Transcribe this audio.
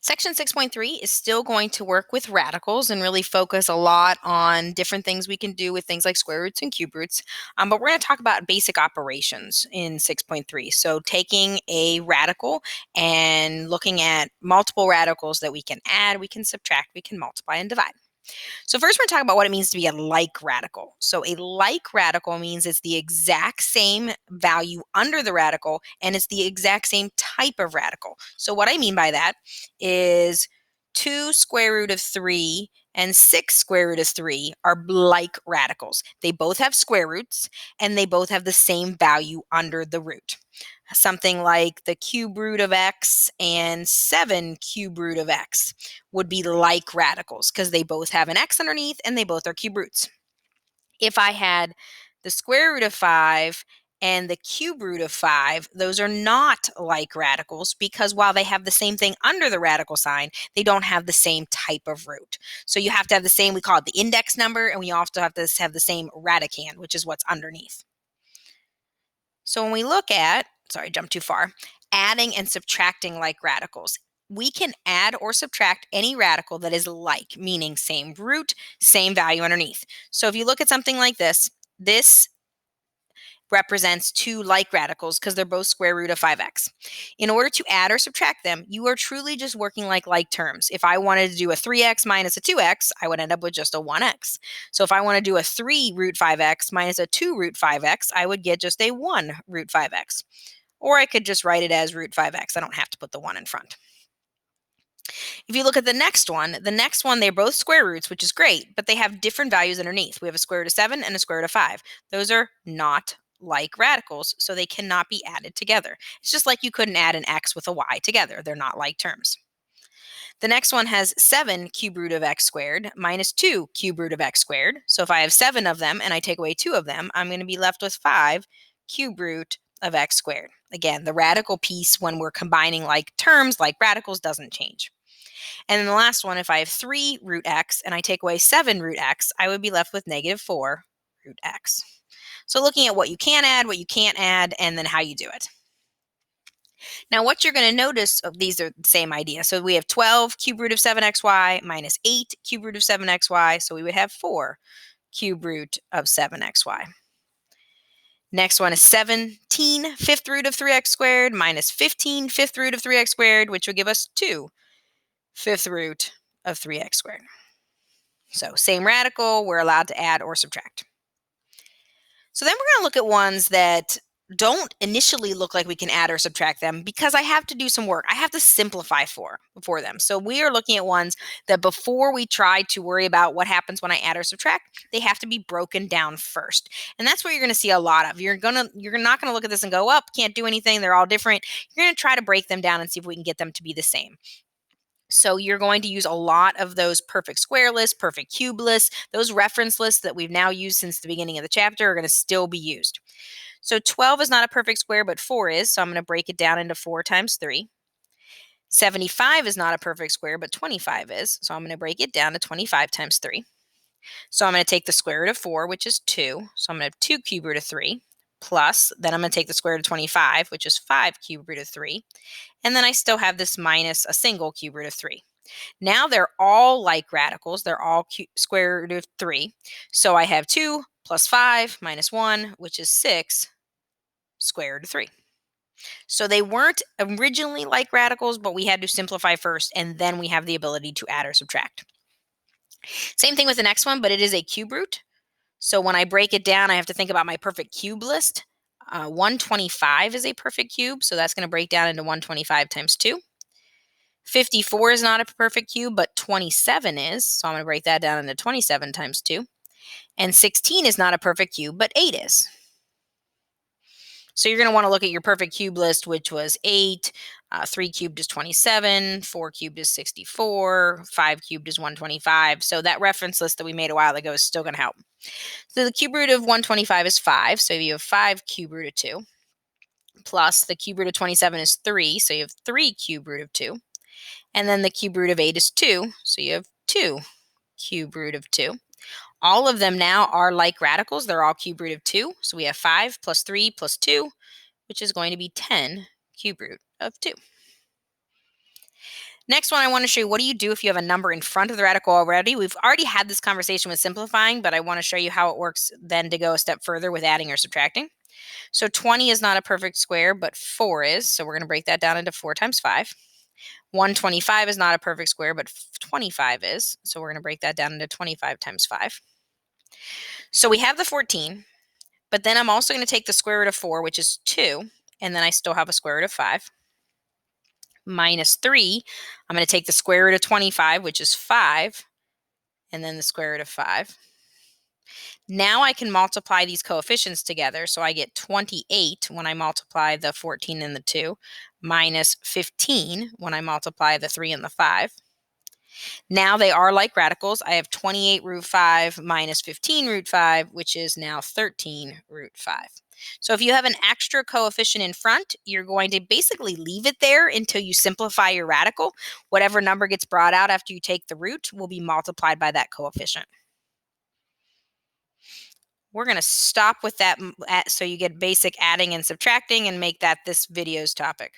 Section 6.3 is still going to work with radicals and really focus a lot on different things we can do with things like square roots and cube roots. But we're going to talk about basic operations in 6.3. So taking a radical and looking at multiple radicals that we can add, we can subtract, we can multiply and divide. So first we're going to talk about what it means to be a like radical. So a like radical means it's the exact same value under the radical and it's the exact same type of radical. So what I mean by that is 2 square root of 3 and 6 square root of 3 are like radicals. They both have square roots and they both have the same value under the root. Something like the cube root of x and 7 cube root of x would be like radicals because they both have an x underneath and they both are cube roots. If I had the square root of 5 and the cube root of 5, those are not like radicals because while they have the same thing under the radical sign, they don't have the same type of root. So you have to have the same, we call it the index number, and we also have to have the same radicand, which is what's underneath. So when we look at, sorry, jumped too far, adding and subtracting like radicals, we can add or subtract any radical that is like, meaning same root, same value underneath. So if you look at something like this represents 2 like radicals because they're both square root of 5x. In order to add or subtract them, you are truly just working like terms. If I wanted to do a 3x minus a 2x, I would end up with just a 1x. So if I want to do a 3 root 5x minus a 2 root 5x, I would get just a 1 root 5x. Or I could just write it as root 5x. I don't have to put the 1 in front. If you look at the next one, they're both square roots, which is great, but they have different values underneath. We have a square root of 7 and a square root of 5. Those are not like radicals, so they cannot be added together. It's just like you couldn't add an x with a y together. They're not like terms. The next one has 7 cube root of x squared minus 2 cube root of x squared. So if I have 7 of them and I take away 2 of them, I'm going to be left with 5 cube root of x squared. Again, the radical piece when we're combining like terms, like radicals, doesn't change. And then the last one, if I have 3 root x and I take away 7 root x, I would be left with negative 4 root x. So looking at what you can add, what you can't add, and then how you do it. Now what you're going to notice, these are the same idea. So we have 12 cube root of 7xy minus 8 cube root of 7xy. So we would have 4 cube root of 7xy. Next one is 17 fifth root of 3x squared minus 15 fifth root of 3x squared, which will give us 2 fifth root of 3x squared. So same radical, we're allowed to add or subtract. So then we're going to look at ones that don't initially look like we can add or subtract them because I have to do some work. I have to simplify for them. So we are looking at ones that before we try to worry about what happens when I add or subtract, they have to be broken down first. And that's what you're going to see a lot of. You're not going to look at this and go, up, can't do anything. They're all different. You're going to try to break them down and see if we can get them to be the same. So you're going to use a lot of those perfect square lists, perfect cube lists, those reference lists that we've now used since the beginning of the chapter are going to still be used. So 12 is not a perfect square, but 4 is. So I'm going to break it down into 4 times 3. 75 is not a perfect square, but 25 is. So I'm going to break it down to 25 times 3. So I'm going to take the square root of 4, which is 2. So I'm going to have 2 cube root of 3 plus, then I'm going to take the square root of 25, which is 5 cube root of 3. And then I still have this minus a single cube root of 3. Now they're all like radicals. They're all square root of 3. So I have 2 plus 5 minus 1, which is 6 square root of 3. So they weren't originally like radicals, but we had to simplify first, and then we have the ability to add or subtract. Same thing with the next one, but it is a cube root. So when I break it down, I have to think about my perfect cube list. 125 is a perfect cube, so that's going to break down into 125 times 2. 54 is not a perfect cube, but 27 is, so I'm going to break that down into 27 times 2. And 16 is not a perfect cube, but 8 is. So you're going to want to look at your perfect cube list, which was 8, 3 cubed is 27, 4 cubed is 64, 5 cubed is 125. So that reference list that we made a while ago is still going to help. So the cube root of 125 is 5, so you have 5 cube root of 2, plus the cube root of 27 is 3, so you have 3 cube root of 2. And then the cube root of 8 is 2, so you have 2 cube root of 2. All of them now are like radicals. They're all cube root of 2. So we have 5 plus 3 plus 2, which is going to be 10 cube root of 2. Next one, I want to show you what do you do if you have a number in front of the radical already. We've already had this conversation with simplifying, but I want to show you how it works then to go a step further with adding or subtracting. So 20 is not a perfect square, but 4 is. So we're going to break that down into 4 times 5. 125 is not a perfect square, but 25 is. So we're going to break that down into 25 times 5. So we have the 14, but then I'm also going to take the square root of 4, which is 2, and then I still have a square root of 5. Minus 3, I'm going to take the square root of 25, which is 5, and then the square root of 5. Now I can multiply these coefficients together, so I get 28 when I multiply the 14 and the 2, minus 15 when I multiply the 3 and the 5. Now they are like radicals. I have 28 root 5 minus 15 root 5, which is now 13 root 5. So if you have an extra coefficient in front, you're going to basically leave it there until you simplify your radical. Whatever number gets brought out after you take the root will be multiplied by that coefficient. We're going to stop with that so you get basic adding and subtracting and make that this video's topic.